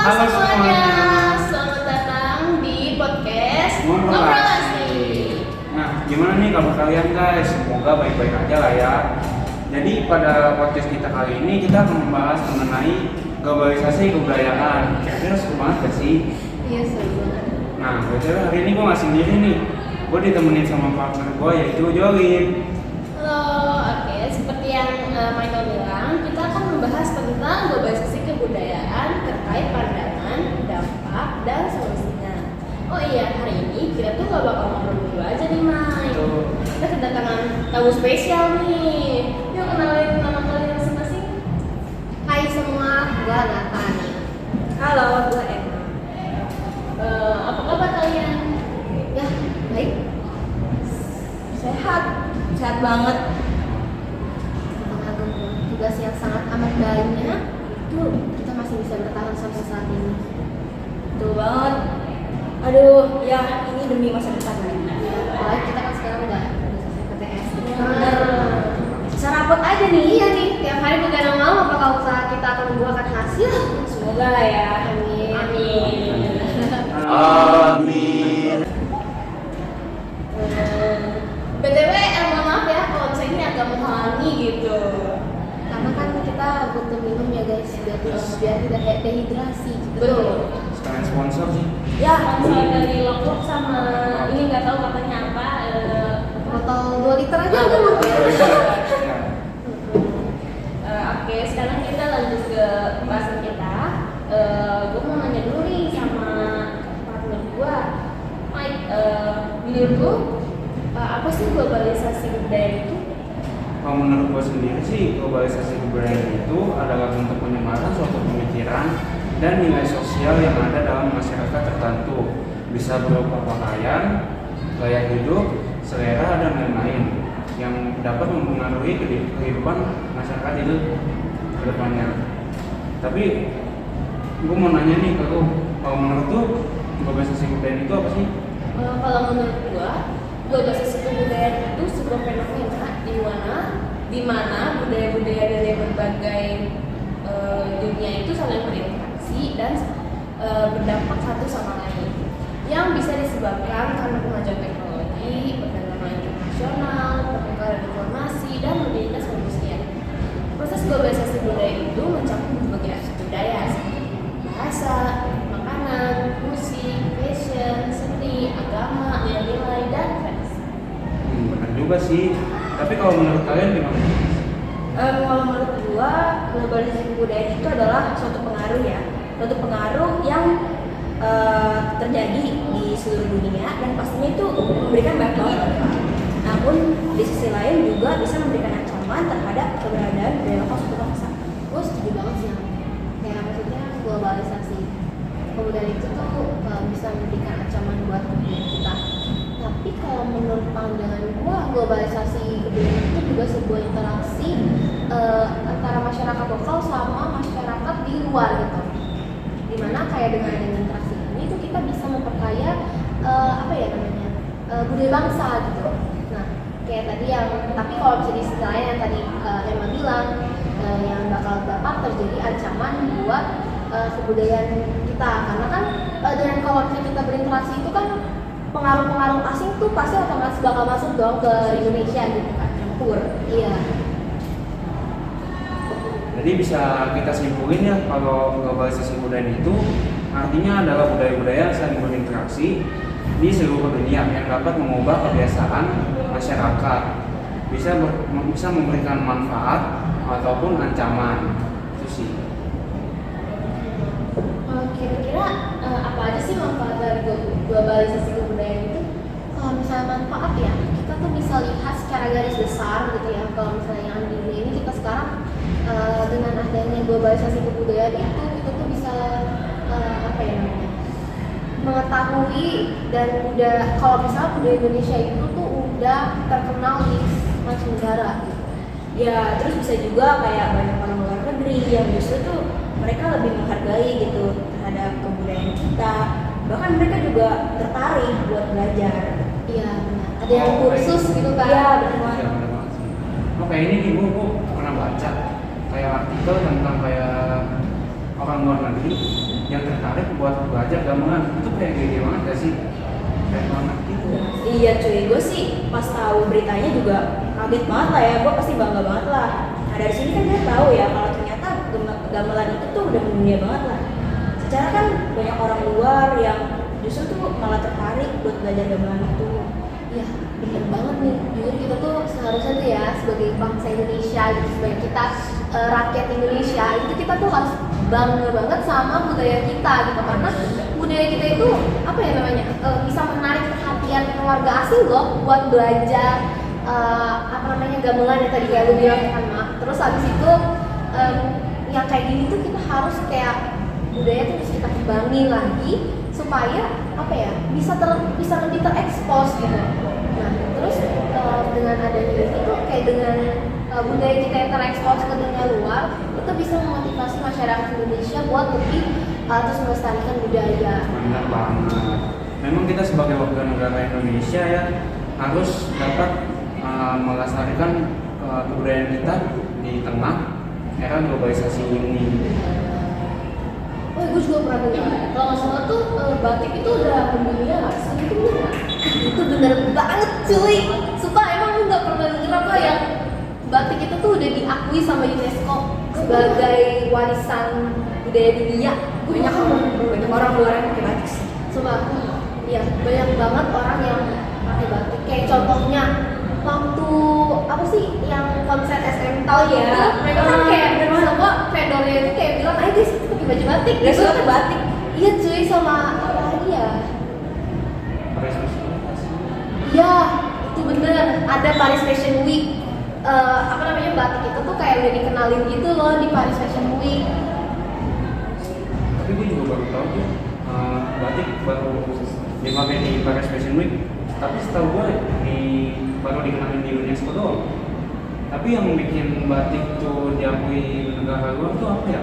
Halo semuanya, selamat datang di podcast Ngobrol Asik. Nah, gimana nih kabar kalian guys? Semoga baik-baik aja lah ya. Jadi pada podcast kita kali ini kita akan membahas mengenai globalisasi kebudayaan. Kira-kira seru banget gak sih? Iya, seru banget. Nah, btw hari ini gue gak sendiri nih. Gue ditemenin sama partner gue yaitu Jolin. Halo, oke. Seperti yang Michael bilang, kita akan membahas tentang globalisasi kebudayaan terkait pandangan, dampak, dan solusinya. Oh iya, hari ini kita tuh gak bakal ngobrol dulu aja nih, Mike. Kita kedatangan tamu spesial nih. Yuk kenalin nama kalian masing-masing. Hai semua, gue Nata nih. Halo, gue Emma. Apa kabar kalian? Ya, baik. Sehat banget. Mengagung tugas yang sangat amat baiknya, itu kita masih bisa bertahan sampai saat ini. Betul banget. Aduh, ya ini demi masa depan. Apalagi kita kan sekarang udah selesai PTS. Bener. Bisa rapot aja nih. Iya nih, tiap hari begadang malam apakah usaha kita akan membuahkan hasil? Semoga lah ya. Amin. Amin. Amin. BTW, mohon maaf ya kalau misalnya ini agak menghalangi gitu. Karena kan kita butuh minum ya guys, biar tidak dehidrasi. Betul. Sekalian sponsor sih. Ya, sponsor dari Loklok sama ini nggak tahu katanya apa. Botol 2 liter aja udah mampu. Oke, sekarang kita lanjut ke pembahasan kita. Gue mau nanya dulu nih sama partner gue, Mike. Menurut lu apa sih globalisasi budaya itu? Kalau menurut gue sendiri sih, globalisasi kebudayaan itu adalah bentuk penyebaran suatu pemikiran dan nilai sosial yang ada dalam masyarakat tertentu. Bisa berupa pakaian, gaya hidup, selera, dan lain-lain yang dapat mempengaruhi kehidupan masyarakat itu ke depannya. Tapi gue mau nanya nih ke lu, kalau menurut lu globalisasi kebudayaan itu apa sih? Kalau menurut gua, globalisasi kebudayaan itu sebuah fenomena di mana budaya-budaya dari berbagai dunia itu saling berinteraksi dan berdampak satu sama lain, yang bisa disebabkan karena kemajuan teknologi, perdagangan internasional, pertukaran informasi, dan mobilitas manusia. Proses globalisasi budaya itu mencakup berbagai aspek budaya seperti bahasa, makanan, musik, fashion, seni, agama, nilai-nilai, dan tradisi. Benar juga sih. Tapi kalau menurut kalian gimana? Kalau menurut gua, globalisasi kebudayaan itu adalah suatu pengaruh ya, suatu pengaruh yang terjadi di seluruh dunia dan pastinya itu memberikan banyak manfaat. Namun di sisi lain juga bisa memberikan ancaman terhadap keberadaan budaya lokal suatu bangsa. Gue setuju banget sih. Kayak maksudnya globalisasi kebudayaan itu tuh bisa memberikan ancaman buat kebudayaan kita. Tapi kalau menurut pandangan gue, globalisasi kebudayaan itu juga sebuah interaksi antara masyarakat lokal sama masyarakat di luar gitu. Dimana kayak dengan interaksi ini tuh kita bisa memperkaya budaya bangsa gitu. Nah, kayak tadi tapi kalau bisa di sisi lain yang tadi Emma bilang, yang bakal dapat terjadi ancaman buat kebudayaan kita, karena kan dengan kalau kita berinteraksi itu kan pengaruh-pengaruh asing tuh pasti otomatis bakal masuk dong ke Indonesia gitu kan, campur. Iya. Jadi bisa kita simpulin ya, kalau globalisasi budaya itu artinya adalah budaya-budaya yang saling berinteraksi di seluruh dunia yang dapat mengubah kebiasaan masyarakat, bisa memberikan manfaat ataupun ancaman. Itu sih. Kira-kira apa aja sih manfaat dari globalisasi kebudayaan itu? Kalau misalnya manfaat ya, kita tuh bisa lihat secara garis besar gitu ya. Kalau misalnya yang di dunia ini kita sekarang dengan adanya globalisasi kebudayaan itu, kita tuh bisa mengetahui dan udah, kalau misalnya budaya Indonesia itu tuh udah terkenal di mancanegara gitu. Ya, terus bisa juga kayak banyak orang luar negeri yang justru tuh mereka lebih menghargai gitu terhadap kebudayaan kita. Bahkan mereka juga tertarik buat belajar. Iya benar. Ada yang kursus gitu kan? Iya, benar. Ya, benar banget sih. Kayak ini nih, gue pernah baca kayak artikel tentang kayak orang luar negeri yang tertarik buat belajar gamelan. Itu kayak gede banget gak sih? Keren banget gitu. Iya cuy, gue sih pas tahu beritanya juga kaget banget lah ya, gue pasti bangga banget lah. Nah dari sini kan kita tahu ya kalau ternyata gamelan itu tuh udah mendunia banget lah. Secara kan banyak orang luar yang justru tuh malah tertarik buat belajar gamelan itu. Iya, bener banget nih. Jujur kita tuh seharusnya tuh ya sebagai bangsa Indonesia gitu, sebagai kita rakyat Indonesia itu kita tuh harus bangga banget sama budaya kita gitu, karena budaya kita itu apa ya namanya bisa menarik perhatian keluarga asing loh buat belajar apa namanya gamelan yang tadi kayak lu bilang kan Mak. Terus habis itu yang kayak gini tuh kita harus kayak budaya tuh bisa kita kembangin lagi supaya apa ya bisa lebih terekspos gitu. Nah terus dengan adanya ini tuh kayak dengan budaya kita yang terekspos ke dunia luar itu bisa memotivasi masyarakat Indonesia buat lebih terus melestarikan budaya. Benar banget. Memang kita sebagai warga negara Indonesia ya harus dapat melestarikan kebudayaan kita di tengah era globalisasi ini. Oh, gue juga pernah dengar. Kalau nggak salah tuh batik itu udah mendunia nggak sih? Itu bener nggak? Itu bener banget cuy. Sumpah emang lu nggak pernah denger apa yang batik itu tuh udah diakui sama UNESCO sebagai warisan budaya dunia. Banyak orang luar yang pakai batik sih. Sumpah, iya banyak banget orang yang pakai batik. Kayak contohnya waktu apa sih yang konser SM tahun Oh, iya. itu, mereka kan kayak semua vendornya itu kayak bilang, ayo guys kita pakai baju batik. Dia suka pakai batik. Iya cuy, sama apa lagi ya? Presentasi. Iya, itu bener. Ada Paris Fashion Week. Apa namanya batik itu tuh kayak udah dikenalin gitu loh di Paris Fashion Week. Tapi gue juga baru tahu tuh batik baru dipakai di Paris Fashion Week. Tapi setahu gue baru dikenalin di UNESCO doang. Tapi yang bikin batik tuh diakui negara luar tuh apa ya?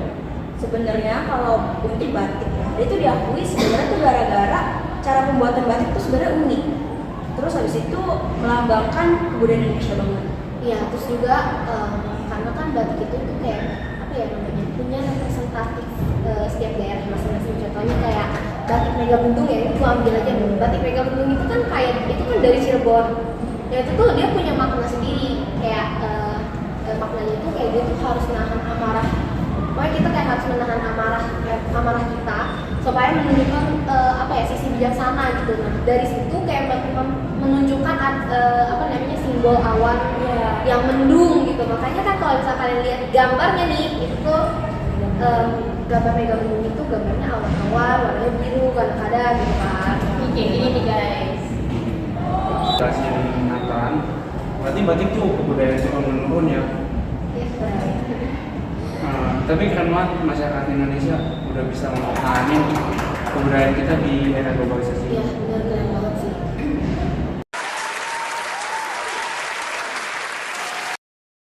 Sebenarnya kalau untuk batik ya, itu diakui sebenarnya tuh gara-gara cara pembuatan batik tuh sebenarnya unik. Terus habis itu melambangkan kebudayaan Indonesia banget. Iya, terus juga karena kan batik itu tuh kayak apa ya namanya punya representatif setiap daerah masing-masing. Contohnya kayak batik Megabendung ya, itu ambil aja nih. Batik Megabendung itu kan kayak itu kan dari Cirebon. Ya itu tuh dia punya makna sendiri. Kayak maknanya itu kayak dia tuh harus menahan amarah. Pokoknya kita kayak harus menahan amarah kita supaya menunjukkan apa ya sisi bijaksana gitu. Nah dari situ kayak menunjukkan apa namanya simbol awan yang mendung gitu. Makanya kan kalau bisa kalian lihat gambarnya nih itu tuh gambar Megabendung itu gambarnya awan-awan warnanya biru kadang-kadang gitu kan. Oke, ini nih guys. Jelasin Nathan. Berarti batik tuh kebudayaan turun menurun ya. Tapi keren banget masyarakat Indonesia udah bisa mempertahankan kebudayaan kita di era globalisasi. Iya benar keren banget sih.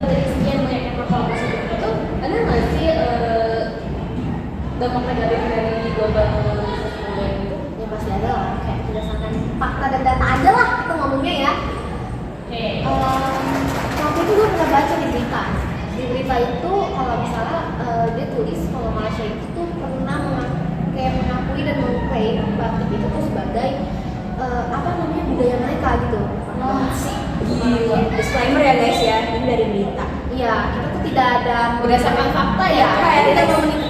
Dari sekian banyak informasi itu, ada nggak sih dampak negatif dari global itu? Ya pasti ada lah, kayak berdasarkan fakta dan data aja lah kita ngomongnya ya. Oke. Waktu itu gue pernah baca di berita. Di berita itu kalau misalnya dia tulis kalau Malaysia itu tuh pernah mengakui dan mengklaim batik itu tuh sebagai apa namanya budaya mereka gitu. Sih. Gila. Disclaimer ya guys ya, ini dari berita. Iya, kita tuh tidak ada Berdasarkan fakta ya, kayak tidak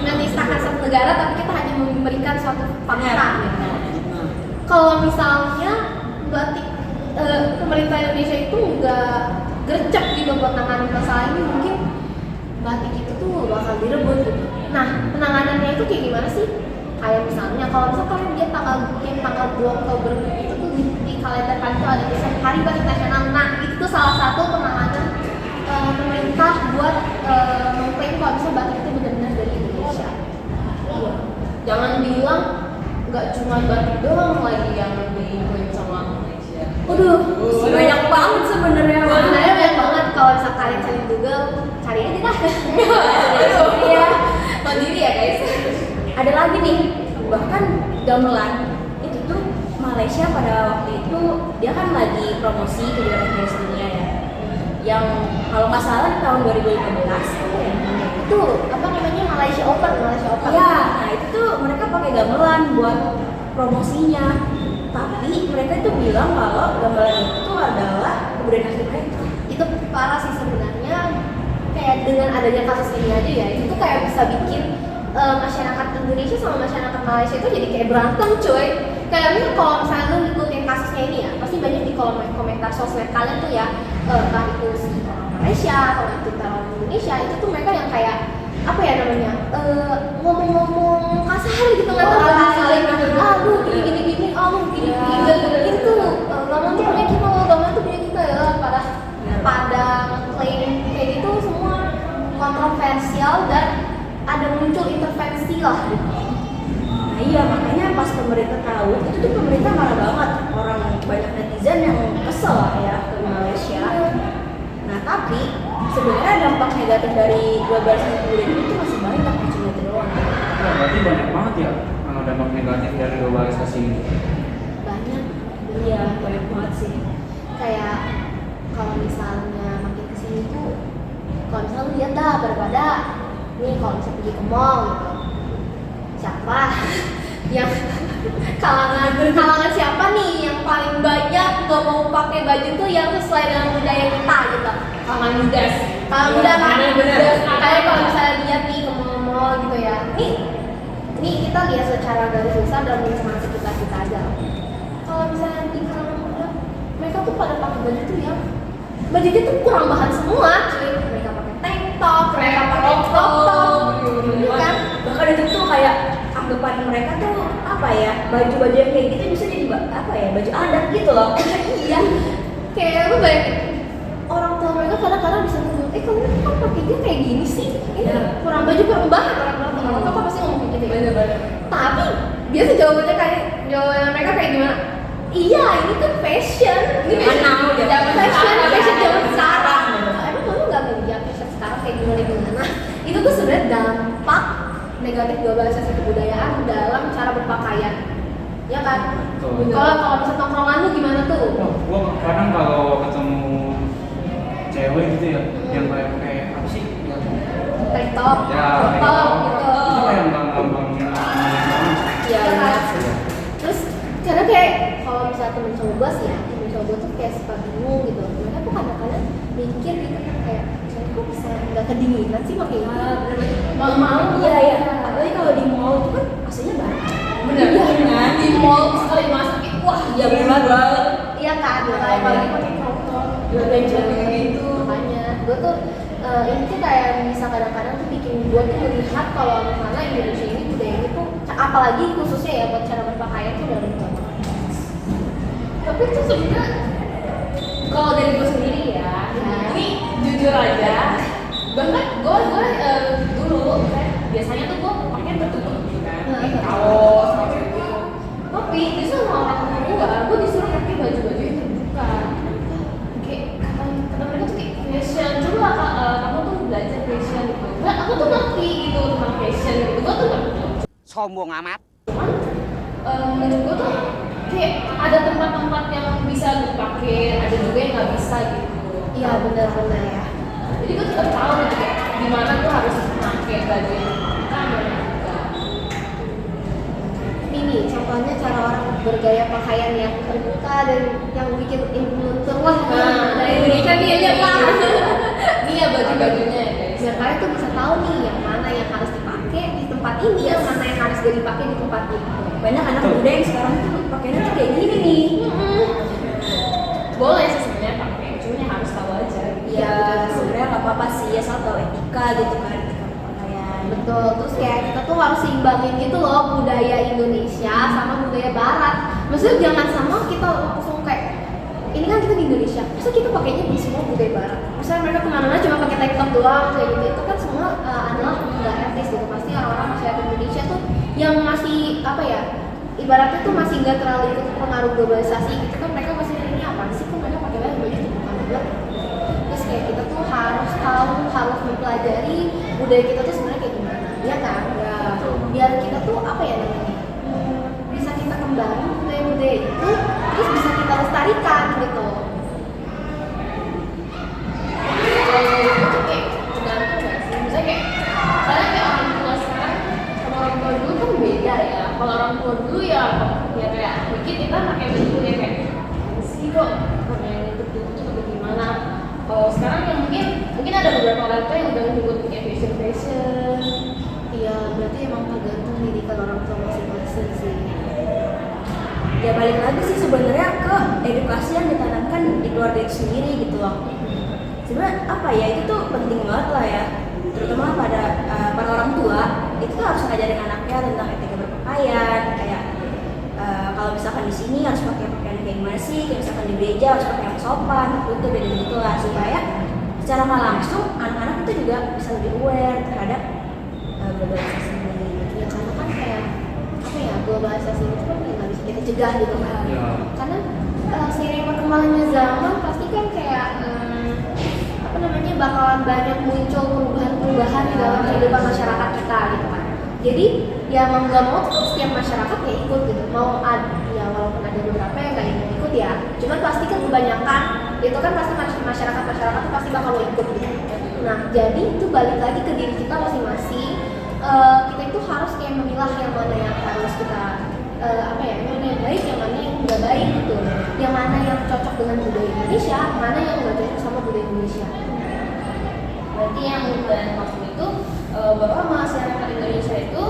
menistakan satu negara, tapi kita hanya memberikan suatu fakta. Gitu. Kalau misalnya batik pemerintah Indonesia itu nggak gercep gitu buat nanganin masalah ini, mungkin batik itu tuh bakal direbut gitu. Nah, penanganannya itu kayak gimana sih? Kayak misalnya kalau misalkan dia tanggal 2 Oktober itu tuh di kalender kan tuh ada tulisan Hari Batik Nasional. Nah, itu tuh salah satu penanganan pemerintah buat mengklaim kalau misalnya batik itu benar-benar dari Indonesia. Iya. Jangan bilang nggak cuma batik doang lagi yang diklaim sama Malaysia. Waduh, Banyak banget sebenarnya. sebenarnya banyak banget. Kalau misalnya kalian cari di Google, cari aja dah. Iya. Mandiri ya guys. Ada lagi nih, bahkan gamelan itu tuh Malaysia pada waktu itu dia kan lagi promosi kejuaraan tenis dunia ya. yang kalau nggak salah di tahun 2015 Itu apa namanya, Malaysia Open. ya, nah itu tuh mereka pakai gamelan buat promosinya, tapi mereka itu bilang kalau gamelan itu adalah kebudayaan asli mereka. Itu parah sih sebenarnya, kayak dengan adanya kasus ini aja ya, itu tuh kayak bisa bikin masyarakat Indonesia sama masyarakat Malaysia itu jadi kayak berantem cuy. Kayak misal kalau misalnya lu ngikutin kasusnya ini ya, pasti banyak di kolom komentar sosmed kalian tuh ya, entah itu si orang Malaysia atau itu orang Indonesia, itu tuh mereka yang kayak apa ya namanya, ngomong-ngomong kasar gitu, ngata-ngatain saling, aduh gini, oh gini, itu gamelan tuh punya kita loh, gamelan tuh punya kita ya, pada klaim kayak gitu semua kontroversial dan ada muncul intervensi lah. Nah iya, makanya pas pemerintah tahu itu tuh pemerintah marah banget, orang banyak netizen yang kesel ya ke Malaysia. Nah tapi sebenarnya dampak negatif dari globalisasi kebudayaan itu masih banyak, cuma itu doang. Wah, berarti banyak banget ya dampak negatif dari globalisasi ini. Banyak. Iya, banyak banget sih. Kayak kalau misalnya makin kesini tuh, kalau misalnya lu lihat dah daripada nih kalau misalnya pergi ke mall gitu, siapa yang kalangan siapa nih yang paling banyak gak mau pakai baju tuh yang sesuai dengan budaya kita gitu? Kalangan muda kan? Kayak kalau misalnya lihat nih ke mall gitu ya, ini kita lihat secara garis besar dalam lingkungan sekitar kita aja. Kalau misalnya di kalangan muda, mereka tuh pada pakai baju tuh yang bajunya tuh kurang bahan semua cuy. Mereka pakai tank top, mereka pakai crop top gitu kan. Bahkan itu tuh kayak anggapan mereka tuh apa ya, baju-baju yang kayak gitu bisa jadi apa ya, baju adat gitu loh. Iya, kayak lu bayangin orang tua mereka kadang-kadang bisa ngomong, kamu kan pakainya kayak gini sih, ini kurang baju kurang bahan, orang tua pasti ngomong kayak gitu ya. Tapi biasa jawabannya mereka kayak gimana? Iya, ini kan fashion, ini fashion zaman sekarang. Emang kamu nggak ngeliat fashion sekarang kayak gimana? Itu tuh sebenarnya dampak negatif globalisasi kebudayaan dalam cara berpakaian, ya kan? Betul. Kalau misalnya tongkrongan lu gimana tuh? Gua kadang kalau ketemu cewek gitu ya, yang kayak apa sih? Tank top, Ya, crop top gitu. Itu kayak gampang Iya, kan? Terus karena kayak kalau misalnya temen cowok gue sih ya, temen cowok gue tuh kayak suka bingung gitu. Mereka tuh kadang-kadang mikir gitu kan, kayak saya kok bisa nggak kedinginan sih pakai ini? Mau Iya. Apalagi kalau di mall itu kan aslinya banyak. bener kan? Di mall sekali masuk kayak wah Iya benar banget. iya kan, apalagi pakai crop top, gitu. Makanya gue tuh ini tuh kayak bisa kadang-kadang tuh bikin gue tuh melihat kalau misalnya Indonesia ini budaya ini tuh, apalagi khususnya ya buat cara berpakaian tuh udah berubah banget. Tapi itu sebenarnya kalau dari gue sendiri ya, ini jujur aja, bahkan gue dulu kan biasanya tuh gue pakai tertutup gitu kan, pakai kaos gitu. Tapi justru sama orang tua gue disuruh pakai baju-baju yang terbuka. Kayak kata mereka tuh kayak fashion, coba kamu tuh belajar fashion gitu. Nah, aku tuh ngerti gitu tentang fashion gitu, gue tuh ngerti. Sombong amat. Cuman menurut gue tuh kayak ada tempat-tempat yang bisa dipakai, ada juga yang nggak bisa gitu. Iya benar-benar ya. Jadi gue tetap tahu gitu kayak di mana tuh harus pakai baju yang terbuka, mana enggak. Ini contohnya cara orang bergaya pakaian yang terbuka dan yang bikin influencer lah. Dari Indonesia nih aja pak. Ini ya baju-bajunya ya guys. Biar kalian tuh bisa tahu nih yang mana yang harus dipakai di tempat ini, yang mana yang harus gak dipakai di tempat ini. Banyak anak muda yang sekarang tuh pakainya tuh kayak gini nih. Boleh sih sebenarnya pakai, cuma yang harus tahu aja. Ya sebenarnya nggak apa-apa sih, asal tahu etika gitu kan, etika berpakaian. Betul, terus kayak kita tuh harus seimbangin gitu loh budaya Indonesia sama budaya Barat. Maksudnya jangan sama kita langsung kayak ini kan kita di Indonesia, masa kita pakainya di semua budaya Barat. Misalnya mereka kemana-mana cuma pakai tank top doang kayak gitu, itu kan semua adalah nggak etis gitu. Pasti orang-orang masyarakat Indonesia tuh yang masih apa ya, ibaratnya tuh masih nggak terlalu ikut pengaruh globalisasi gitu kan, mereka masih ini apa sih kok mereka pakai baju terbuka banget. Terus kayak kita tuh harus tahu, harus mempelajari budaya kita tuh sebenarnya kayak gimana, ya kan? Ya, biar kita tuh apa ya namanya, bisa kita kembali budaya-budaya itu, terus bisa kita lestarikan gitu. kita pakai baju ya kayak sih kok yang itu bagaimana. Kalau sekarang yang mungkin ada beberapa orang tua yang udah ngikut kayak fashion. Iya, berarti emang tergantung didikan orang tua masing-masing sih. Ya balik lagi sih sebenarnya ke edukasi yang ditanamkan di keluarga itu sendiri gitu loh. Sebenarnya apa ya, itu tuh penting banget lah ya, terutama pada para orang tua itu tuh harus ngajarin anaknya tentang etika berpakaian, kayak kalau misalkan di sini harus pakai pakaian kayak gimana sih, kayak misalkan di gereja harus pakai yang sopan, itu beda gitu lah, supaya secara nggak langsung anak-anak itu juga bisa lebih aware terhadap globalisasi ini. Ya karena kan kayak apa ya, globalisasi itu kan nggak bisa kita cegah gitu kan. Ya. Karena seiring perkembangannya zaman pasti kan kayak apa namanya bakalan banyak muncul perubahan-perubahan di dalam kehidupan masyarakat kita gitu kan. Jadi ya mau nggak mau tuh setiap masyarakat ya ikut gitu. Mau ya walaupun ada beberapa yang nggak ingin ikut ya, cuman pasti kan kebanyakan itu kan pasti masyarakat tuh pasti bakal mau ikut gitu. Nah jadi itu balik lagi ke diri kita masing-masing. Kita itu harus kayak memilah yang mana yang harus kita apa ya, yang mana yang baik, yang mana yang nggak baik gitu, yang mana yang cocok dengan budaya Indonesia, mana yang nggak cocok sama budaya Indonesia. Berarti yang dan maksud itu bahwa masyarakat Indonesia itu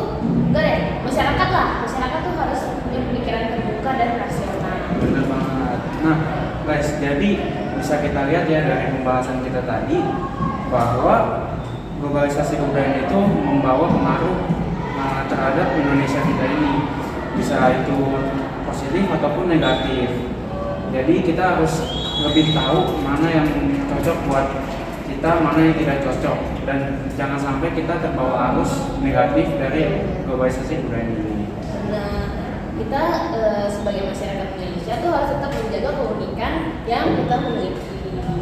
enggak deh, masyarakat tuh harus punya pemikiran terbuka dan rasional. Benar banget. Nah, guys, jadi bisa kita lihat ya dari pembahasan kita tadi bahwa globalisasi kebudayaan itu membawa pengaruh terhadap Indonesia kita ini, bisa itu positif ataupun negatif. Jadi kita harus lebih tahu mana yang cocok buat kita, mana yang tidak cocok, dan jangan sampai kita terbawa arus negatif dari globalisasi kebudayaan ini. Nah, kita sebagai masyarakat Indonesia tuh harus tetap menjaga keunikan yang kita miliki.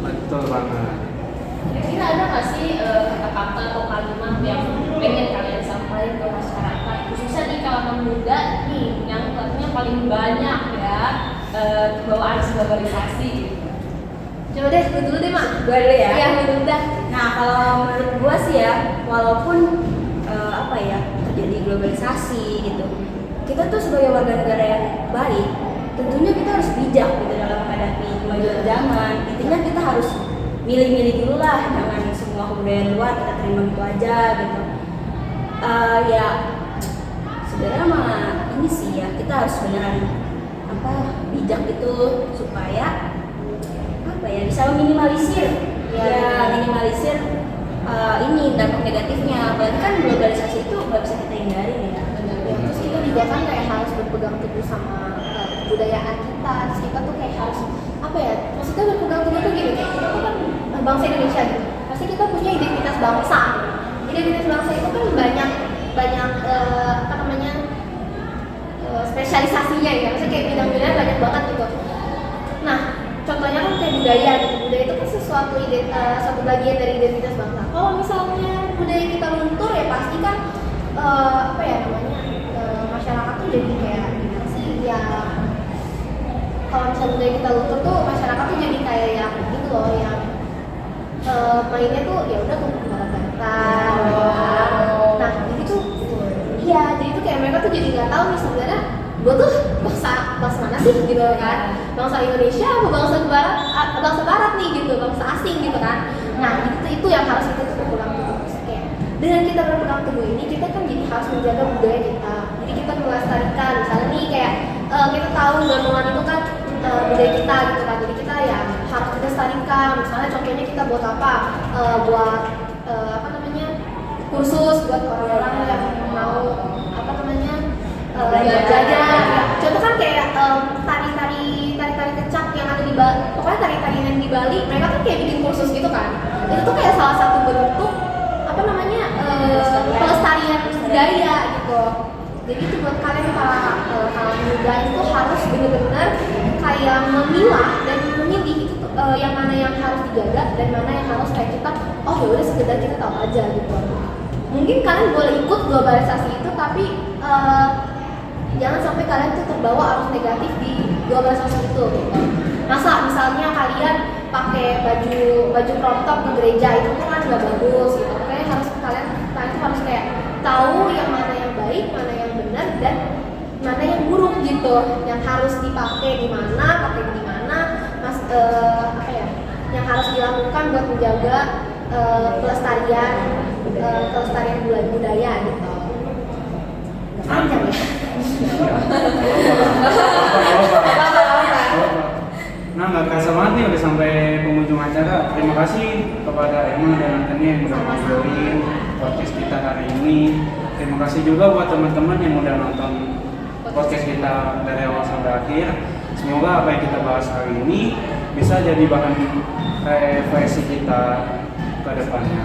Betul banget. Kira-kira ada nggak sih kata-kata atau kalimat yang pengen kalian sampaikan ke masyarakat, khususnya di kalangan muda nih, yang katanya paling banyak ya terbawa arus globalisasi? Coba deh, gue dulu deh mak. Gue dulu ya. Iya, gue dah. Nah kalau menurut gue sih ya, walaupun apa ya terjadi globalisasi gitu, kita tuh sebagai warga negara yang baik, tentunya kita harus bijak gitu dalam menghadapi kemajuan zaman. Intinya kita harus milih-milih dulu lah, jangan semua kebudayaan luar kita terima gitu aja gitu. Ya sebenarnya mah ini sih ya, kita harus beneran apa bijak gitu supaya apa ya bisa meminimalisir minimalisir ini dampak negatifnya. Apalagi kan globalisasi itu nggak bisa kita hindarin ya. Ya, terus kita juga kan kayak harus berpegang teguh sama kebudayaan kita. Terus kita tuh kayak harus apa ya? Maksudnya berpegang teguh tuh gini, kayak kita tuh kan bangsa Indonesia gitu. Pasti kita punya identitas bangsa. Identitas bangsa itu kan banyak apa namanya spesialisasinya ya. Maksudnya kayak bidang-bidang banyak banget gitu. Nah, contohnya kan kayak budaya gitu. Budaya itu kan suatu bagian dari identitas bangsa. Kalau misalnya budaya kita luntur ya pasti kan apa ya namanya masyarakat tuh jadi kayak gimana sih ya, kalau misalnya budaya kita luntur tuh masyarakat tuh jadi kayak yang gitu loh, yang mainnya tuh ya udah tuh barat-baratan. Nah jadi tuh iya, jadi tuh kayak mereka tuh jadi nggak tahu nih sebenarnya gue tuh bangsa mana sih gitu kan, bangsa Indonesia apa bangsa barat nih gitu, bangsa asing gitu kan. Nah itu yang harus kita tuh berpegang teguh. Kayak dengan kita berpegang teguh ini kita kan jadi harus menjaga budaya kita, jadi kita melestarikan. Misalnya nih kayak kita tahu gamelan itu kan budaya kita gitu kan, jadi kita ya harus kita lestarikan. Misalnya contohnya kita buat apa, buat apa namanya kursus buat orang-orang yang mau apa namanya belajar. Contoh kan kayak tari-tari kecak yang ada di Bali, pokoknya tari-tarian di Bali, mereka kan kayak bikin kursus gitu kan. Itu tuh kayak salah satu bentuk apa namanya pelestarian budaya gitu. Jadi itu buat kalian para kalangan muda itu harus benar-benar kayak memilah dan memilih itu yang mana yang harus dijaga dan mana yang harus kayak kita oh ya udah sekedar kita tahu aja gitu. Mungkin kalian boleh ikut globalisasi itu tapi jangan sampai kalian tuh terbawa arus negatif di globalisasi itu gitu. Masa misalnya kalian pakai baju crop top ke gereja itu kan nggak bagus gitu. Makanya harus kalian tuh harus kayak tahu yang mana yang baik, mana yang benar dan mana yang buruk gitu, yang harus dipakai di mana, pakai di mana, mas apa ya, yang harus dilakukan buat menjaga kelestarian budaya gitu. Panjang ya. Nah, nggak kerasa banget nih udah sampai penghujung acara. Terima kasih kepada Emma dan Antoni yang udah ngobrolin podcast kita hari ini. Terima kasih juga buat teman-teman yang udah nonton podcast kita dari awal sampai akhir. Semoga apa yang kita bahas hari ini bisa jadi bahan refleksi kita ke depannya.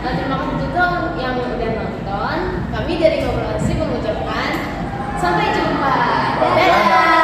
Nah, terima kasih juga yang udah nonton. Kami dari Ngobrol Asik mengucapkan sampai jumpa. Dadah.